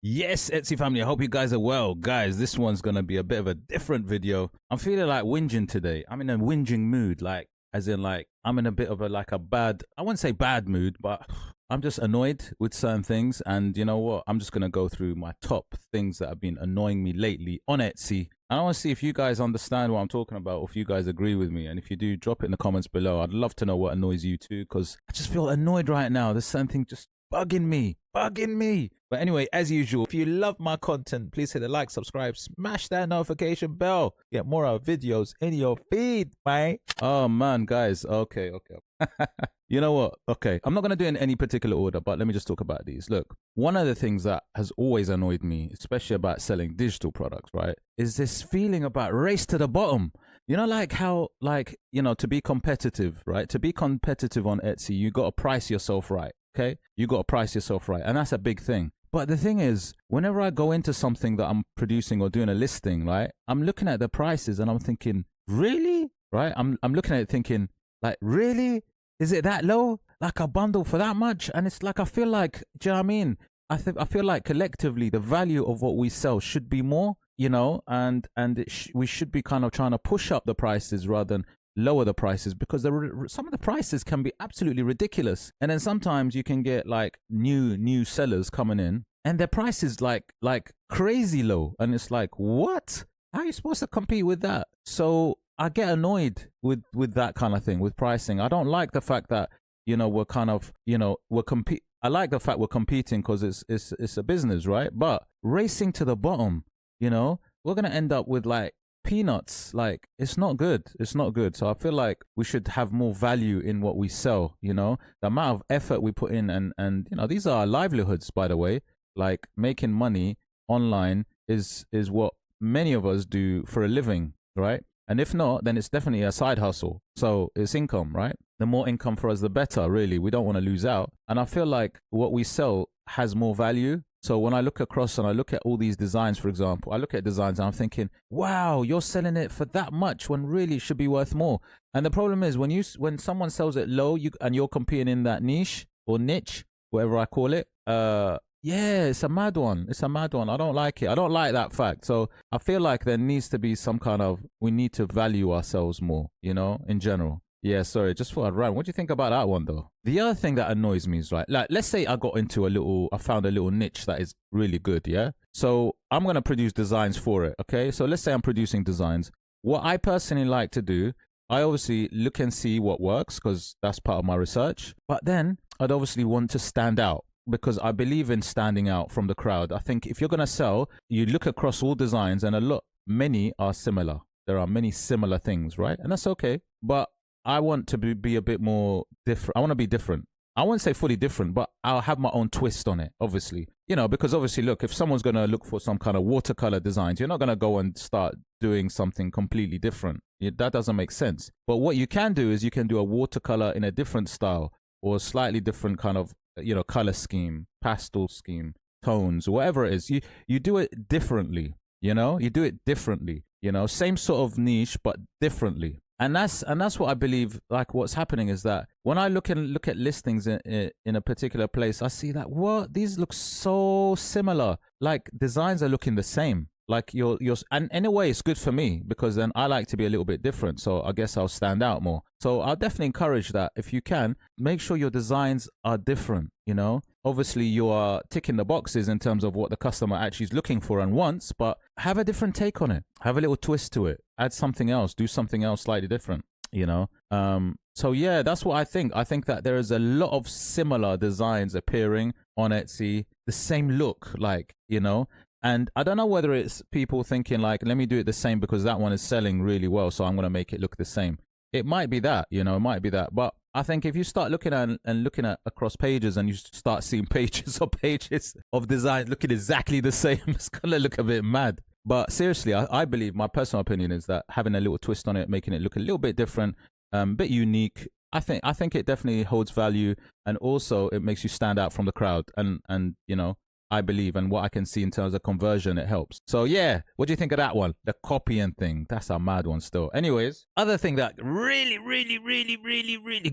Yes, Etsy family, I hope you guys are well. Guys, this one's going to be a bit of a different video. I'm feeling like whinging today. I'm in a whinging mood, like, as in, like, I'm in a bit of a, like, a bad, I wouldn't say bad mood, but I'm just annoyed with certain things. And you know what? I'm just going to go through my top things that have been annoying me lately on Etsy. And I want to see if you guys understand what I'm talking about, or if you guys agree with me. And if you do, drop it in the comments below. I'd love to know what annoys you too, because I just feel annoyed right now. There's something just bugging me. But anyway, as usual, if you love my content, please hit the like, subscribe, smash that notification bell. Get more of our videos in your feed, mate. Oh man, guys. Okay. You know what? Okay, I'm not going to do it in any particular order, but let me just talk about these. Look, one of the things that has always annoyed me, especially about selling digital products, right, is this feeling about race to the bottom. You know, like how, like, you know, to be competitive, right? To be competitive on Etsy, you got to price yourself right. Okay, you got to price yourself right, and that's a big thing. But the thing is, whenever I go into something that I'm producing or doing a listing, right, I'm looking at the prices and I'm thinking, really? Right? I'm looking at it thinking, like, really? Is it that low? Like a bundle for that much? And it's like, I feel like, do you know what I mean? I feel like collectively the value of what we sell should be more, you know, and we should be kind of trying to push up the prices rather than lower the prices, because some of the prices can be absolutely ridiculous. And then sometimes you can get like new sellers coming in and their price is like crazy low, and it's like, what? How are you supposed to compete with that? So I get annoyed with that kind of thing, with pricing. I don't like the fact that, you know, we're kind of, you know, I like the fact we're competing because it's a business, right? But racing to the bottom, you know, we're gonna end up with like peanuts. Like, it's not good. So I feel like we should have more value in what we sell, you know, the amount of effort we put in, and you know, these are our livelihoods, by the way. Like, making money online is what many of us do for a living, right? And if not, then it's definitely a side hustle. So it's income, right? The more income for us, the better, really. We don't want to lose out. And I feel like what we sell has more value. So when I look across and I look at all these designs, for example, I look at designs and I'm thinking, wow, you're selling it for that much when really it should be worth more. And the problem is when someone sells it low, and you're competing in that niche or niche, whatever I call it, yeah, it's a mad one. I don't like it. I don't like that fact. So I feel like there needs to be some kind of, we need to value ourselves more, you know, in general. Yeah, sorry, just thought I'd rant. What do you think about that one, though? The other thing that annoys me is, right, like, let's say I found a little niche that is really good, yeah? So I'm going to produce designs for it, okay? So let's say I'm producing designs. What I personally like to do, I obviously look and see what works, because that's part of my research. But then I'd obviously want to stand out, because I believe in standing out from the crowd. I think if you're going to sell, you look across all designs, and many are similar. There are many similar things, right? And that's okay. But I want to be a bit more different. I want to be different. I won't say fully different, but I'll have my own twist on it, obviously. You know, because obviously, look, if someone's going to look for some kind of watercolor designs, you're not going to go and start doing something completely different. That doesn't make sense. But what you can do is you can do a watercolor in a different style, or a slightly different kind of, you know, color scheme, pastel scheme, tones, whatever it is. You do it differently, you know? You do it differently, you know? Same sort of niche, but differently. And that's what I believe, like, what's happening is that when I look at listings in a particular place, I see that, what, these look so similar. Like, designs are looking the same. Like, and in a way it's good for me, because then I like to be a little bit different. So I guess I'll stand out more. So I'll definitely encourage that. If you can, make sure your designs are different, you know? Obviously, you are ticking the boxes in terms of what the customer actually is looking for and wants, but have a different take on it. Have a little twist to it. Add something else. Do something else slightly different, you know? So yeah, that's what I think. I think that there is a lot of similar designs appearing on Etsy, the same look, like, you know? And I don't know whether it's people thinking like, let me do it the same because that one is selling really well, so I'm going to make it look the same. It might be that, you know, it might be that. But I think if you start looking at across pages, and you start seeing pages of designs looking exactly the same, it's going to look a bit mad. But seriously, I believe, my personal opinion is that having a little twist on it, making it look a little bit different, bit unique, I think it definitely holds value, and also it makes you stand out from the crowd, and you know, I believe, and what I can see in terms of conversion, it helps. So yeah, what do you think of that one? The copying thing. That's a mad one still. Anyways, other thing that really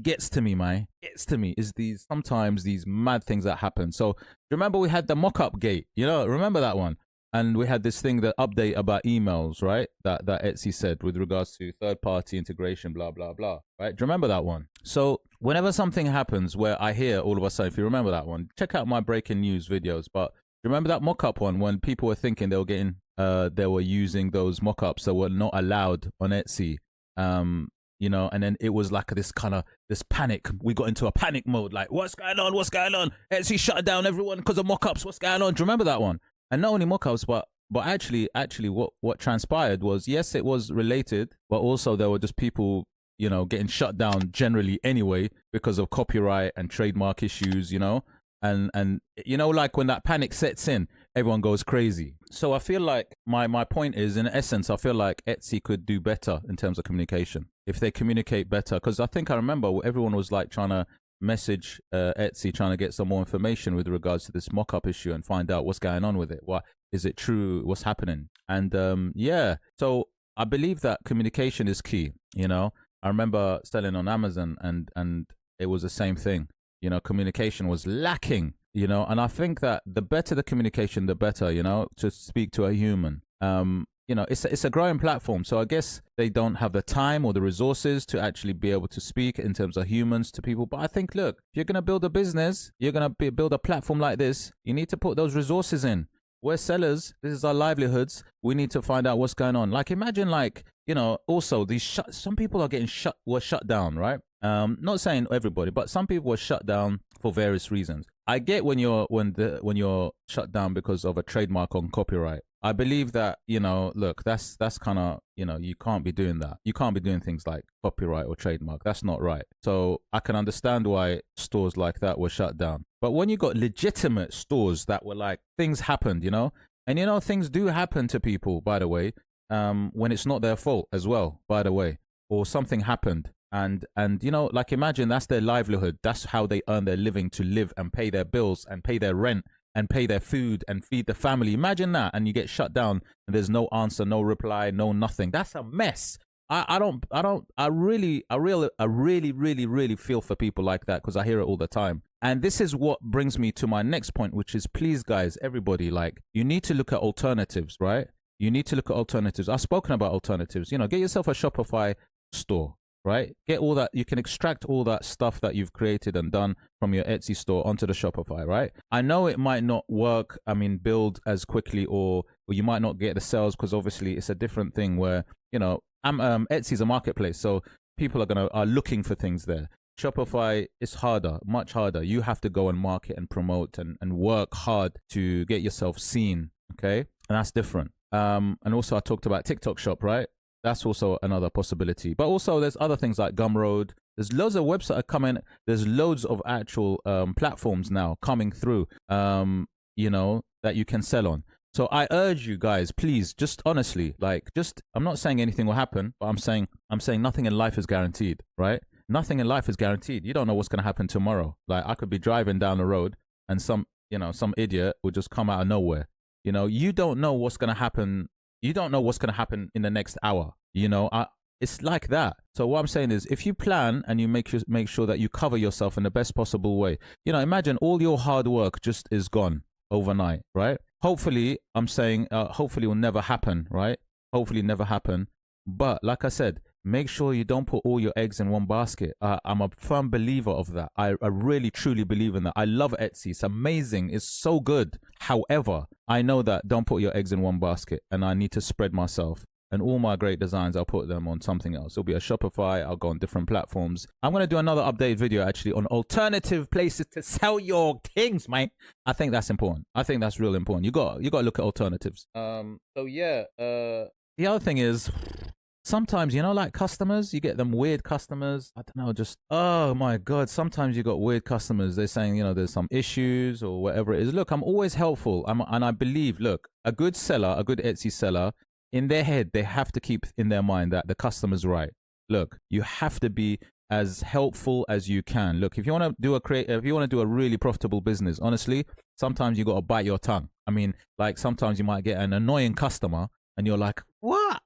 gets to me, man, gets to me is sometimes these mad things that happen. So remember we had the Mockup Gate, remember that one? And we had this thing, the update about emails, right? That Etsy said with regards to third-party integration, blah, blah, blah, right? Do you remember that one? So whenever something happens where I hear all of a sudden, if you remember that one, check out my breaking news videos. But remember that mock-up one when people were thinking they were using those mock-ups that were not allowed on Etsy, and then it was like this panic. We got into a panic mode, like, what's going on? Etsy shut down everyone because of mock-ups. What's going on? Do you remember that one? And not only mock-ups, but actually what transpired was, yes, it was related, but also there were just people, getting shut down generally anyway because of copyright and trademark issues, and like when that panic sets in, everyone goes crazy. So I feel like my point is, in essence, I feel like Etsy could do better in terms of communication if they communicate better. Because I remember everyone was like trying to message Etsy, trying to get some more information with regards to this mock-up issue and find out what's going on with it. What is it true? What's happening? And yeah, so I believe that communication is key. I remember selling on Amazon, and it was the same thing. Communication was lacking. And I think that the better the communication, the better. To speak to a human. It's a growing platform, so I guess they don't have the time or the resources to actually be able to speak in terms of humans to people. But I think, look, if you're going to build a business, you're going to build a platform like this, you need to put those resources in. We're sellers. This is our livelihoods. We need to find out what's going on. Like, imagine, also some people are were shut down, right? Not saying everybody, but some people were shut down for various reasons. I get when you're shut down because of a trademark on copyright. I believe that, look, that's kind of, you can't be doing that. You can't be doing things like copyright or trademark. That's not right. So I can understand why stores like that were shut down. But when you got legitimate stores that were like, things happened, and things do happen to people, by the way, when it's not their fault as well, by the way, or something happened. And like, imagine that's their livelihood. That's how they earn their living, to live and pay their bills and pay their rent and pay their food and feed the family. Imagine that. And you get shut down and there's no answer, no reply, no nothing. That's a mess. I really feel for people like that, because I hear it all the time. And this is what brings me to my next point, which is, please, guys, everybody, like, you need to look at alternatives, right? You need to look at alternatives. I've spoken about alternatives. Get yourself a Shopify store. Right? Get all that. You can extract all that stuff that you've created and done from your Etsy store onto the Shopify, right? I know it might not work, build as quickly, or you might not get the sales, because obviously it's a different thing where, Etsy's a marketplace, so people are looking for things there. Shopify is harder, much harder. You have to go and market and promote and work hard to get yourself seen, okay? And that's different. And also I talked about TikTok Shop, right? That's also another possibility. But also there's other things like Gumroad. There's loads of websites coming. There's loads of actual platforms now coming through, that you can sell on. So I urge you guys, please, just honestly, I'm not saying anything will happen, but I'm saying nothing in life is guaranteed, right? Nothing in life is guaranteed. You don't know what's going to happen tomorrow. Like, I could be driving down the road and some idiot will just come out of nowhere. You don't know what's going to happen. You don't know what's going to happen in the next hour. It's like that. So what I'm saying is, if you plan and you make sure that you cover yourself in the best possible way, imagine all your hard work just is gone overnight, right? Hopefully, I'm saying, hopefully it will never happen, right? Hopefully never happen. But like I said, make sure you don't put all your eggs in one basket. I'm a firm believer of that. I really, truly believe in that. I love Etsy. It's amazing. It's so good. However, I know that don't put your eggs in one basket, and I need to spread myself. And all my great designs, I'll put them on something else. It'll be a Shopify. I'll go on different platforms. I'm going to do another update video actually on alternative places to sell your things, mate. I think that's important. I think that's real important. You got to look at alternatives. So yeah, the other thing is, sometimes, like customers, you get them weird customers. I don't know, just, oh my God. Sometimes you got weird customers. They're saying, there's some issues or whatever it is. Look, I'm always helpful. And I believe, look, a good seller, a good Etsy seller, in their head, they have to keep in their mind that the customer's right. Look, you have to be as helpful as you can. Look, if you want to do if you want to do a really profitable business, honestly, sometimes you got to bite your tongue. I mean, like sometimes you might get an annoying customer and you're like, what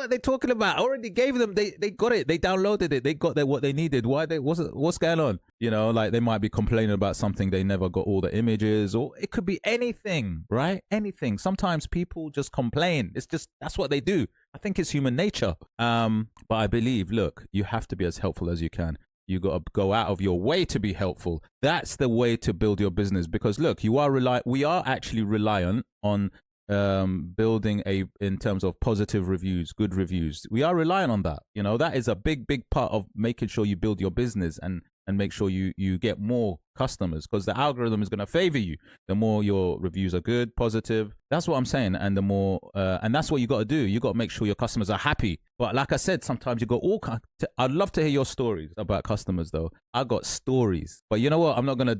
are they talking about? I already gave them, they got it, they downloaded it, they got what they needed. What's going on? You know, like they might be complaining about something, they never got all the images, or it could be anything, right? Anything. Sometimes people just complain. It's just, that's what they do. I think it's human nature. But I believe, look, you have to be as helpful as you can. You got to go out of your way to be helpful. That's the way to build your business, because look, we are actually reliant on building in terms of positive reviews, good reviews. We are relying on that. You know, that is a big part of making sure you build your business and make sure you get more customers, because the algorithm is going to favor you the more your reviews are good, positive. That's what I'm saying. And the more and that's what you got to do. You got to make sure your customers are happy. But like I said, sometimes you got all kinds. I'd love to hear your stories about customers, though. I got stories, but you know what? I'm not gonna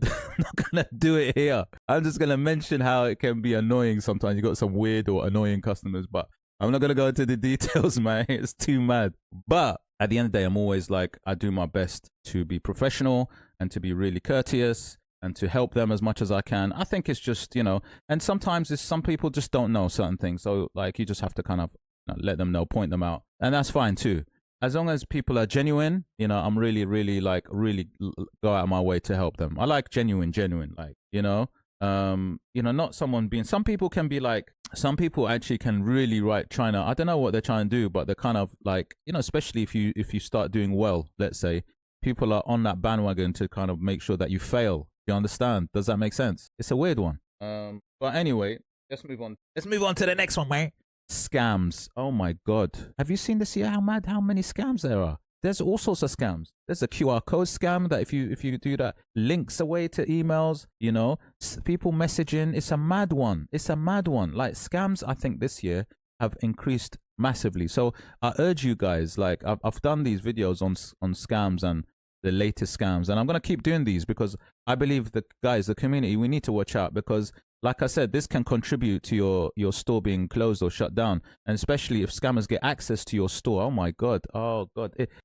do it here. I'm just gonna mention how it can be annoying sometimes. You got some weird or annoying customers, but I'm not gonna go into the details, man. It's too mad. But at the end of the day, I'm always like, I do my best to be professional and to be really courteous and to help them as much as I can. I think it's just, you know, and sometimes some people just don't know certain things. So like, you just have to kind of let them know, point them out. And that's fine too. As long as people are genuine, you know, I'm really go out of my way to help them. I like genuine, like, you know, not someone being, some people can be like, some people actually can really trying to, I don't know what they're trying to do, but they're kind of like, you know, especially if you start doing well, let's say, people are on that bandwagon to kind of make sure that you fail. You understand? Does that make sense? It's a weird one. But anyway, let's move on. Let's move on to the next one, mate. Scams. Oh my God. Have you seen this year? How many scams there are? There's all sorts of scams. There's a QR code scam that if you do that, links away to emails, you know, people messaging. It's a mad one. Like scams, I think this year have increased massively. So I urge you guys, like I've done these videos on scams and the latest scams, and I'm going to keep doing these because I believe the community, we need to watch out, because like I said, this can contribute to your store being closed or shut down. And especially if scammers get access to your store. Oh my God.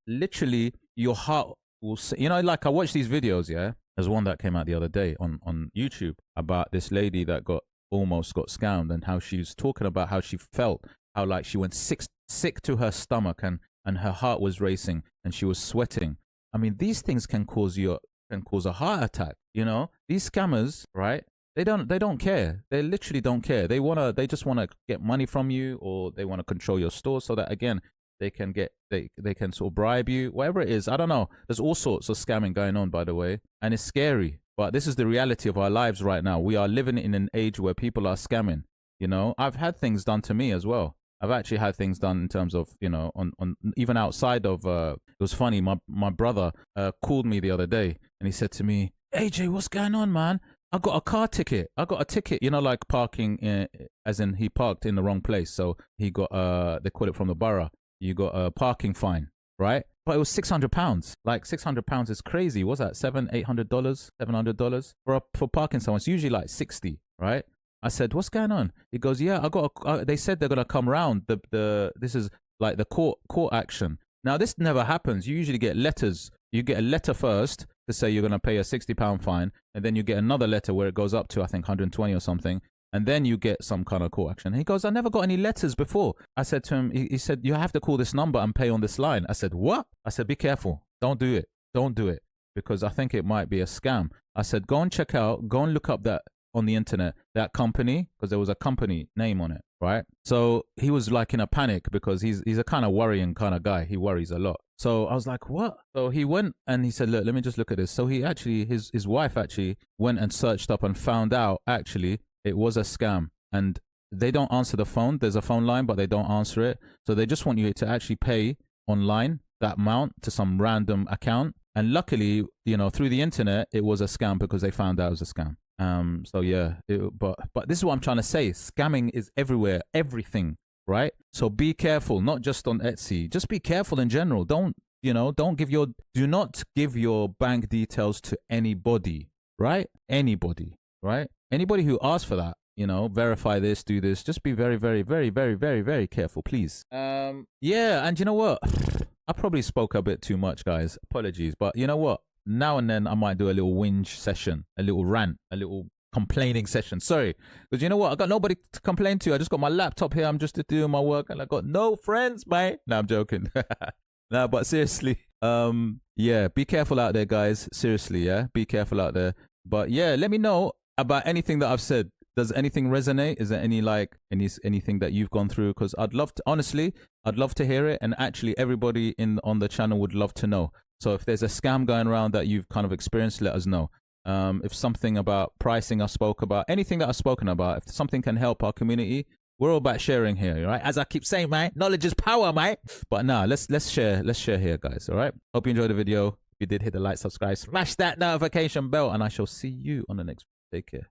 Literally, your heart will say, you know, like I watched these videos, yeah. There's one that came out the other day on YouTube about this lady that almost got scammed, and how she's talking about how she felt, how like she went sick to her stomach, and her heart was racing and she was sweating. I mean, these things can cause a heart attack, you know? These scammers, right? They don't care. They literally don't care. They just want to get money from you, or they want to control your store so that, again, they can sort of bribe you, whatever it is. I don't know. There's all sorts of scamming going on, by the way, and it's scary. But this is the reality of our lives right now. We are living in an age where people are scamming. You know, I've had things done to me as well. I've actually had things done in terms of, you know, on even outside of. It was funny. My brother called me the other day, and he said to me, "AJ, what's going on, man? I got a car ticket. I got a ticket, you know, like parking, as in he parked in the wrong place. So he got, they call it from the borough. You got a parking fine, right? But it was £600. Like £600 is crazy. What's that? $800, $700 for parking someone. It's usually like 60, right? I said, what's going on? He goes, yeah, they said they're going to come round. This is like the court action. Now, this never happens. You usually get letters. You get a letter first to say you're going to pay a £60 fine, and then you get another letter where it goes up to, I think, 120 or something, and then you get some kind of court action. He goes, I never got any letters before. I said to him, he said, you have to call this number and pay on this line. I said, what? I said, be careful. Don't do it. Don't do it, because I think it might be a scam. I said, go and look up that on the internet, that company, because there was a company name on it, right? So he was like in a panic, because he's a kind of worrying kind of guy. He worries a lot. So I was like, what? So he went and he said, look, let me just look at this. So he actually, his wife actually went and searched up and found out actually it was a scam. And they don't answer the phone. There's a phone line, but they don't answer it. So they just want you to actually pay online that amount to some random account. And luckily, you know, through the internet, it was a scam, because they found out it was a scam. So yeah, but this is what I'm trying to say. Scamming is everywhere, everything, right? So be careful, not just on Etsy. Just be careful in general. Do not give your bank details to anybody, right? Anybody, right? Anybody who asks for that, you know, verify this, do this. Just be very, very, very, very, very, very careful, please. Yeah, and you know what? I probably spoke a bit too much, guys. Apologies. But you know what? Now and then I might do a little whinge session, a little rant, a little complaining session. Sorry. Because you know what? I got nobody to complain to. I just got my laptop here. I'm just doing my work and I got no friends, mate. No, I'm joking. No, but seriously. Yeah, be careful out there, guys. Seriously, yeah. Be careful out there. But yeah, let me know about anything that I've said. Does anything resonate? Is there any like anything that you've gone through? Because I'd love to, honestly, I'd love to hear it, and actually everybody on the channel would love to know. So if there's a scam going around that you've kind of experienced, let us know. If something about pricing I spoke about, anything that I've spoken about, if something can help our community, we're all about sharing here, right? As I keep saying, mate, knowledge is power, mate. But nah, let's share here, guys. All right. Hope you enjoyed the video. If you did, hit the like, subscribe, smash that notification bell, and I shall see you on the next video. Take care.